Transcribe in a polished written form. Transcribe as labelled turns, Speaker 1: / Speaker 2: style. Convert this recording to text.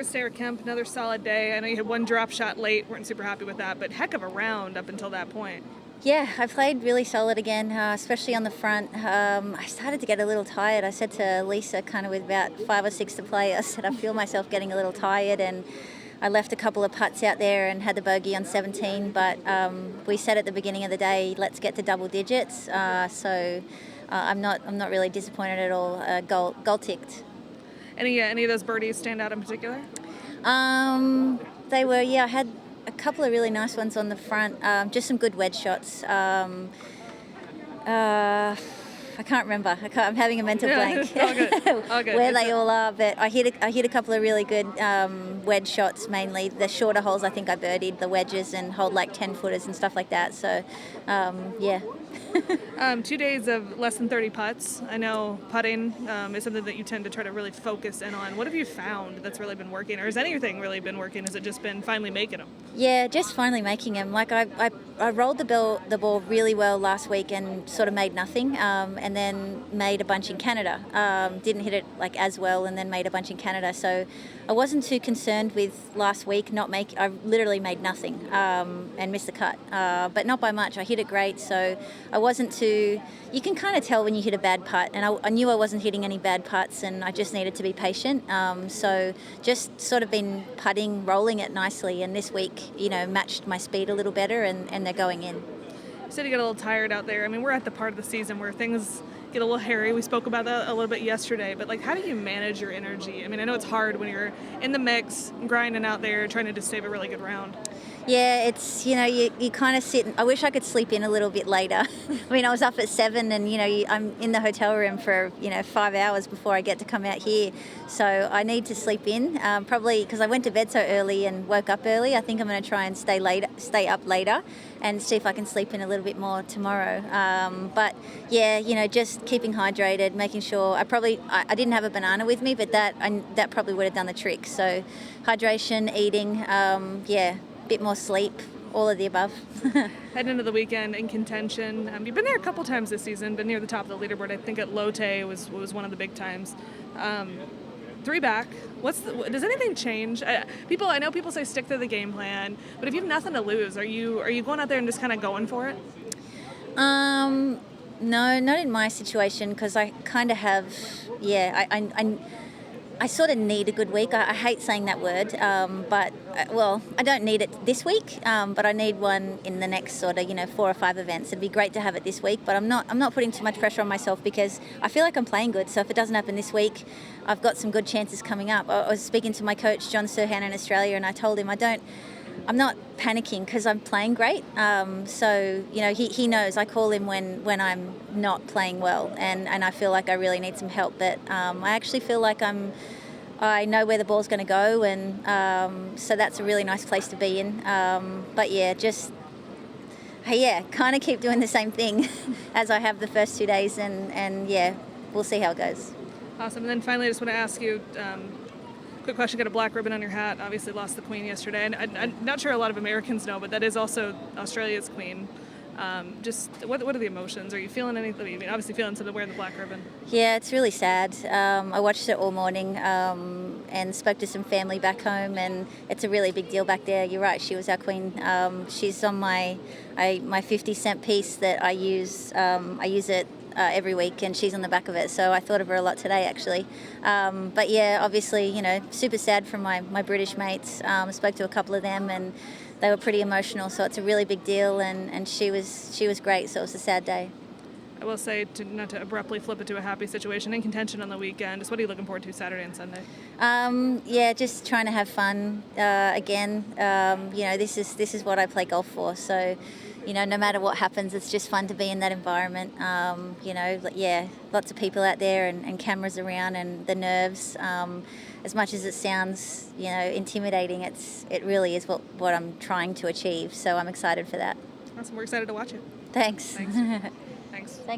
Speaker 1: at Sarah Kemp, another solid day. I know you had one drop shot late, weren't super happy with that, but heck of a round up until that point.
Speaker 2: Yeah, I played really solid again, especially on the front. I started to get a little tired. I said to Lisa, kind of with about 5 or 6 to play, I said I feel myself getting a little tired, and I left a couple of putts out there and had the bogey on 17. But we said at the beginning of the day, let's get to double digits. So I'm not really disappointed at all. Goal ticked.
Speaker 1: Any of those birdies stand out in particular?
Speaker 2: They were, I had a couple of really nice ones on the front, just some good wedge shots. I can't remember. I'm having a mental blank.
Speaker 1: All good. All good.
Speaker 2: Where they all are, but I hit a couple of really good wedge shots, mainly the shorter holes. I think I birdied the wedges and hold like 10 footers and stuff like that. So, yeah.
Speaker 1: 2 days of less than 30 putts. I know putting is something that you tend to try to really focus in on. What have you found that's really been working, or has anything really been working? Has it just been finally making them?
Speaker 2: Yeah, just finally making them. Like I rolled the ball really well last week and sort of made nothing, and then made a bunch in Canada. Didn't hit it like as well, and then made a bunch in Canada. So I wasn't too concerned with last week I literally made nothing and missed the cut, but not by much. I hit it great, so I wasn't too. You can kind of tell when you hit a bad putt, and I knew I wasn't hitting any bad putts, and I just needed to be patient. So just sort of been putting, rolling it nicely, and this week, matched my speed a little better, and they're going in.
Speaker 1: You said you get a little tired out there. I mean, we're at the part of the season where things get a little hairy. We spoke about that a little bit yesterday, but how do you manage your energy? I mean, I know it's hard when you're in the mix, grinding out there, trying to just save a really good round.
Speaker 2: Yeah, it's, you kind of sit. I wish I could sleep in a little bit later. I mean, I was up at 7 and, I'm in the hotel room for, 5 hours before I get to come out here. So I need to sleep in, probably because I went to bed so early and woke up early. I think I'm going to try and stay up later and see if I can sleep in a little bit more tomorrow. But yeah, just keeping hydrated, making sure. I didn't have a banana with me, but that probably would have done the trick. So hydration, eating, bit more sleep, all of the above.
Speaker 1: Heading into the weekend in contention. You've been there a couple times this season, been near the top of the leaderboard. I think at Lotte was one of the big times. 3 back. Does anything change? I know people say stick to the game plan, but if you have nothing to lose, are you going out there and just kind of going for it?
Speaker 2: No, not in my situation, because I kind of have. I sort of need a good week. I hate saying that word, but I don't need it this week, but I need one in the next sort of 4 or 5 events. It'd be great to have it this week, but I'm not putting too much pressure on myself because I feel like I'm playing good. So if it doesn't happen this week, I've got some good chances coming up. I was speaking to my coach John Serhan in Australia, and I told him I'm not panicking because I'm playing great. So he knows. I call him when I'm not playing well, and I feel like I really need some help. But I actually feel like I know where the ball's going to go, and so that's a really nice place to be in. But kind of keep doing the same thing as I have the first 2 days, and we'll see how it goes.
Speaker 1: Awesome. And then finally, I just want to ask you. Quick question, got a black ribbon on your hat, obviously lost the Queen yesterday, and I'm not sure a lot of Americans know, but that is also Australia's Queen. Just what are the emotions? Are you feeling anything? I mean, obviously feeling something wearing the black ribbon.
Speaker 2: Yeah, it's really sad. I watched it all morning and spoke to some family back home, and it's a really big deal back there. You're right, she was our Queen. She's on my 50-cent piece that I use. I use it every week, and she's on the back of it, so I thought of her a lot today actually. But yeah, obviously super sad from my British mates. Spoke to a couple of them, and they were pretty emotional, so it's a really big deal, and she was great, so it was a sad day.
Speaker 1: I will say, not to abruptly flip it to a happy situation, in contention on the weekend, just what are you looking forward to Saturday and Sunday?
Speaker 2: Just trying to have fun again. This is what I play golf for, so no matter what happens, it's just fun to be in that environment. Lots of people out there and cameras around, and the nerves. As much as it sounds, intimidating, it really is what I'm trying to achieve. So I'm excited for that.
Speaker 1: Awesome. We're excited to watch it.
Speaker 2: Thanks.
Speaker 1: Thanks.